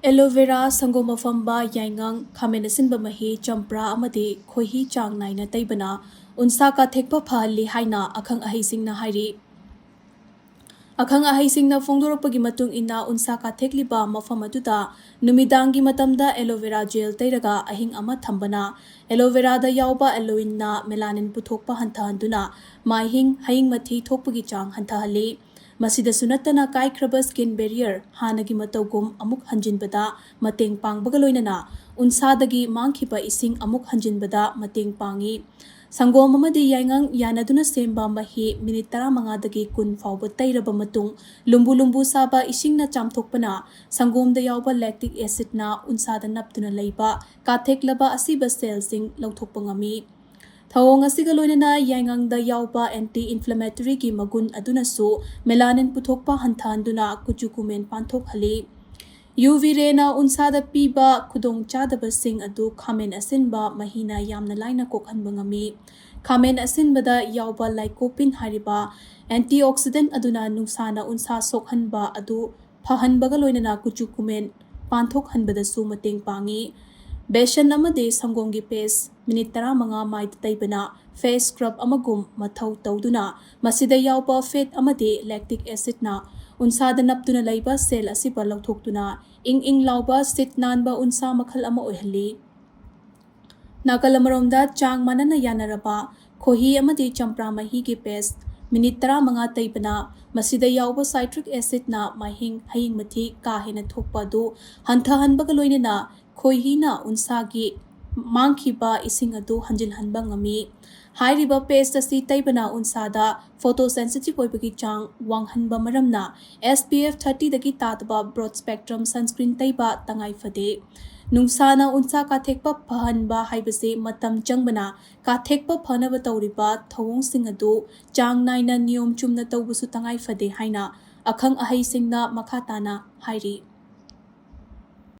Aloe vera sangom mafamba yaingang khamen asinba mahi champra amadi khoihi chang naina taibana unsa ka thekpa phalli haina akhang ahisingna hairi akhang ahisingna phongdoropagi matung ina unsa ka thekliba mafam aduda numidangi matamda aloe vera gel tairaga ahing ama thambana aloe vera da yauba aloin na melanin puthokpa hanthanduna maihing haing mathi thokpagi chang hanthahali masida sunatana kaikhraba skin barrier hanagi matogum amuk hanjinbada mateng pangbaga loinana unsadagi mangkhiba ising amuk hanjinbada mateng pangi sangom amadi yaingang yanaduna semba mahi minute 15 dagi kun fawba tairaba matung lumbu saba isingna chamthokpana sangomda yauba lactic acid na unsada naptuna leiba katheklaba asiba cellsing lauthokpa ngami Thawong asiga loinana yaingangda yauba anti-inflammatory ki magun adunasu melanin puthokpa hanthanduna kuchukumen panthok hali UV ray na unsada piba khudong chadaba sing adu khamen asinba mahina yamna laina kokhanba ngami khamen asinbada yauba lycopene hariba antioxidant aduna nungsana unsa sokhanba adu phahanbaga loinana kuchukumen panthok hanbada su mateng pangi Beshan amade sangomgi paste minute 15 mai taibana face scrub amagum mathau tawduna masida yauba fat amade lactic acid na unsada naptuna laiba cell asiba lauthokduna ing lauba sit nanba unsa makhal ama oihali Nagalamaromda chang manana yanaraba khohi amade champra mahi gi paste minute 15 taibana masida yauba citric acid na mahing haing mathi ka hena thokpa du hanthahanbaga loinena khoihina unsagi mangkhiba ising adu hanjin hanba ngami hairiba paste asi taibana unsada photosensitive oibagi chang wanghanba maramna SPF 30 dagi tatba broad spectrum sunscreen taiba tangai fade nungsana unsa ka thekpa phahanba haibase matam changbana ka thekpa phanaba tawriba thawong sing adu chang naina niyom chumna tawbusu tangai fade haina akhang ahai singna makhatana hairi